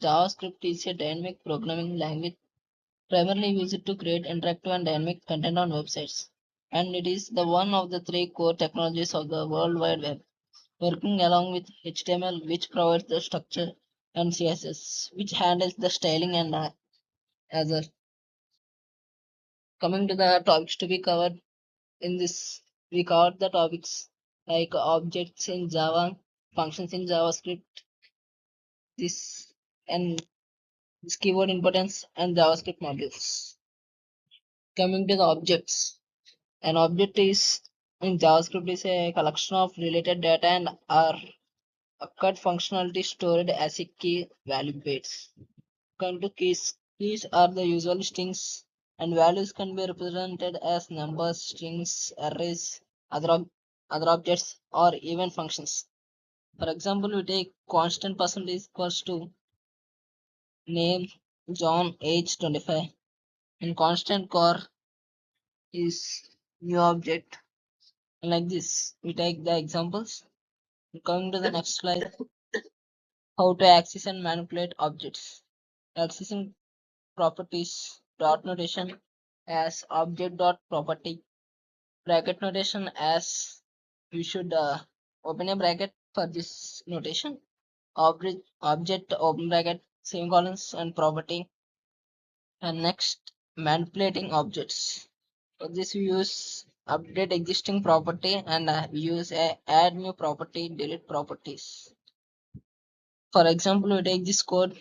JavaScript is a dynamic programming language primarily used to create interactive and dynamic content on websites. And it is the one of the three core technologies of the World Wide Web, working along with HTML, which provides the structure, and CSS, which handles the styling and other. Coming to the topics to be covered in this, we covered the topics like objects in Java, functions in JavaScript, this and this keyword importance and JavaScript modules. Coming to the objects, an object is in JavaScript is a collection of related data and are occurred functionality stored as a key value pairs. Come to keys. Keys are the usual strings and values can be represented as numbers, strings, arrays, other objects or even functions. For example, we take constant percentage equals to name John age 25 and constant core is new object. Like this, we take the examples. Coming to the next slide, how to access and manipulate objects. Accessing properties dot notation as object dot property, bracket notation as we should open a bracket for this notation, object open bracket semicolons and property. And next, manipulating objects. For this we use update existing property and we use add new property, delete properties. For example, we take this code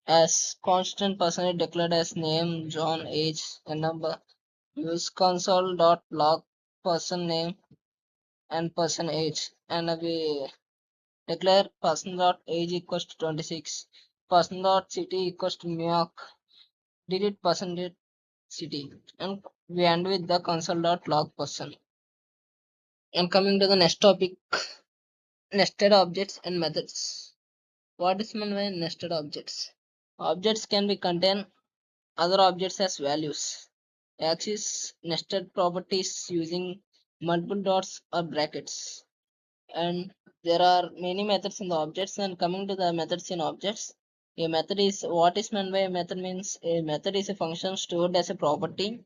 as constant percentage declared as name, John, age, and number. Use console.log person name and person age, and we declare person.age equals to 26, person.city equals to New York, delete person.city, and we end with the console.log person. And coming to the next topic, nested objects and methods. What is meant by nested objects? Objects can be contain other objects as values. Access nested properties using multiple dots or brackets. And there are many methods in the objects. And coming to the methods in objects, a method is what is meant by a method means a method is a function stored as a property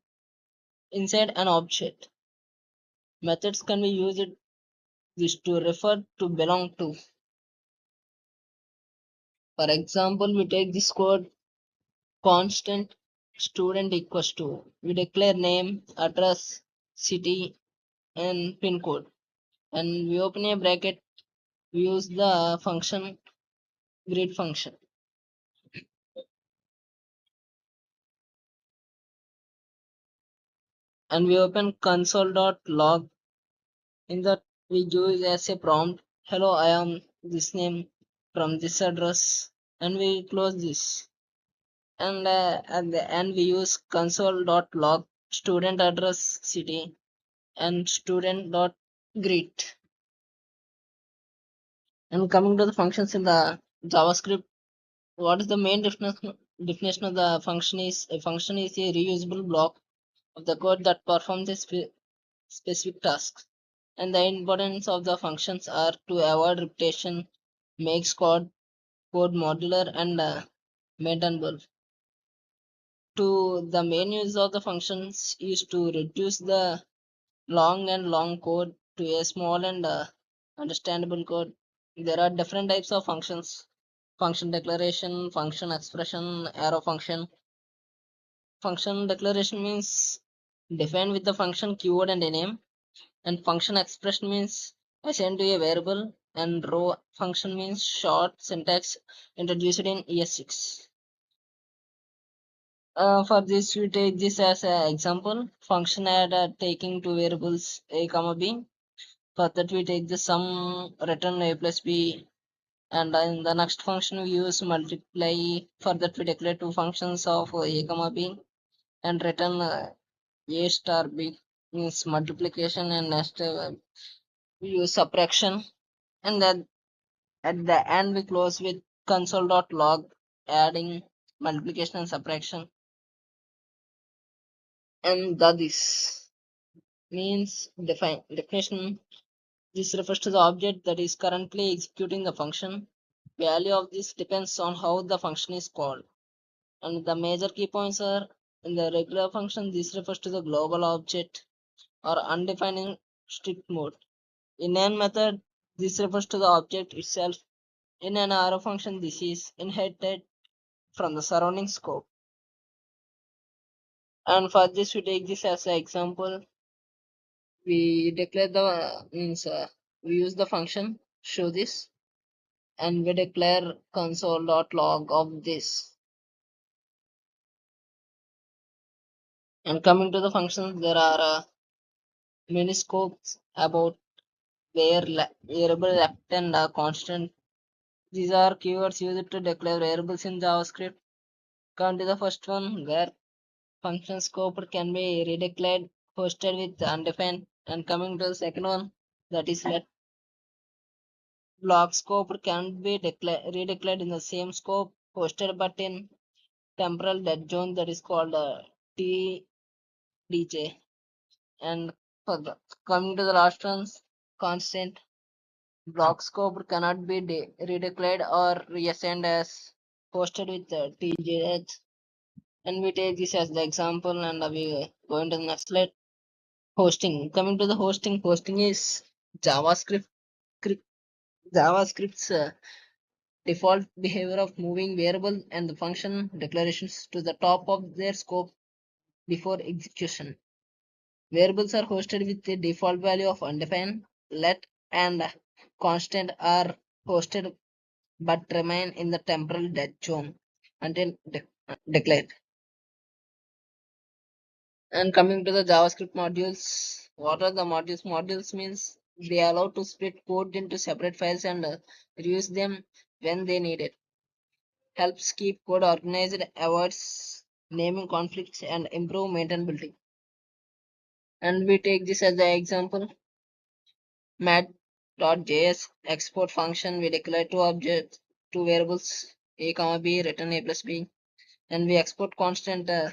inside an object. Methods can be used this to refer to belong to. For example, we take this code constant student equals to, we declare name, address, city, and pin code, and we open a bracket, we use the function greet function, and we open console.log. In that we use as a prompt, hello, I am this name from this address, and we close this. And at the end we use console.log student address city and student.greet. And coming to the functions in the JavaScript, what is the main definition of the function is a function is a reusable block of the code that performs a specific task. And the importance of the functions are to avoid repetition, makes code modular and maintainable. To the main use of the functions is to reduce the long code to a small and understandable code. There are different types of functions: function declaration, function expression, arrow function. Function declaration means define with the function keyword and a name, and function expression means assign to a variable, and row function means short syntax introduced in ES6. For this, we take this as an example. Function add taking two variables a comma b. For that, we take the sum return a plus b, and in the next function we use multiply. For that, we declare two functions of a comma b and return a star b means multiplication, and next we use subtraction, and then at the end we close with console.log adding multiplication and subtraction. And that is means definition. This refers to the object that is currently executing the function. Value of this depends on how the function is called. And the major key points are in the regular function, this refers to the global object or undefined in strict mode. In an method, this refers to the object itself. In an arrow function, this is inherited from the surrounding scope. And for this, we take this as an example. We declare the we use the function show this, and we declare console.log of this. And coming to the functions, there are many scopes about variable left and constant. These are keywords used to declare variables in JavaScript. Come to the first one, where function scope can be redeclared, hosted with undefined. And coming to the second one, that is let block scope can be redeclared in the same scope, hosted but in temporal dead zone, that is called TDJ. And for the, coming to the last ones, constant block scope cannot be redeclared or reassigned as hosted with TJH. And we take this as the example, and we go into the next slide. Hosting. Coming to the hosting is JavaScript. JavaScript's default behavior of moving variable and the function declarations to the top of their scope before execution. Variables are hosted with the default value of undefined, let, and constant are hosted but remain in the temporal dead zone until declared. And coming to the JavaScript modules, what are the modules? Modules means they allow to split code into separate files and reuse them when they need it. Helps keep code organized, avoids naming conflicts, and improve maintainability. And we take this as the example. Mat.js export function, we declare two objects, two variables, a comma b, return a plus b, and we export constant pi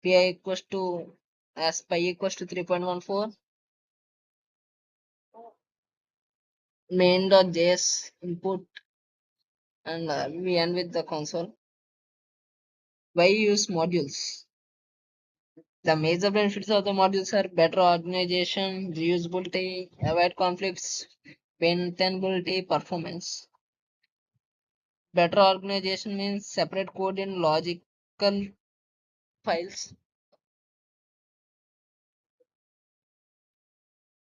equals to as pi equals to 3.14 main.js input, and we end with the console. Why use modules? The major benefits of the modules are better organization, reusability, avoid conflicts, maintainability, performance. Better organization means separate code in logical files,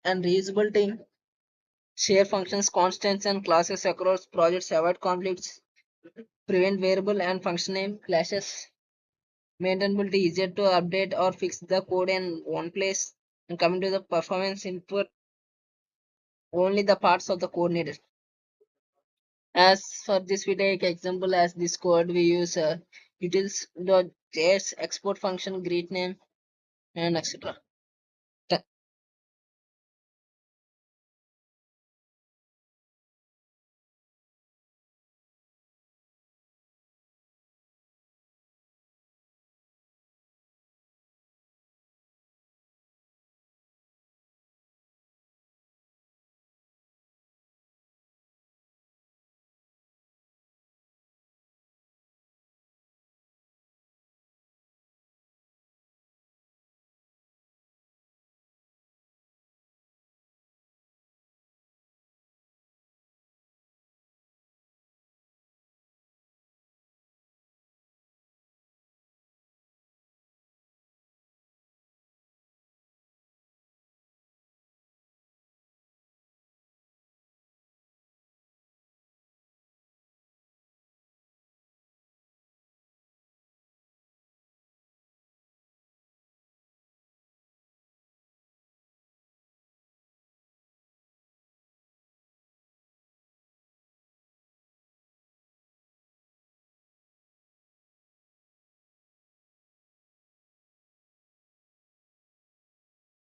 and reusability, share functions, constants, and classes across projects, avoid conflicts, prevent variable and function name clashes. Maintainability, easier to update or fix the code in one place. And coming to the performance input, only the parts of the code needed. As for this, we take example as this code we use utils.js export function, greet name, and etc.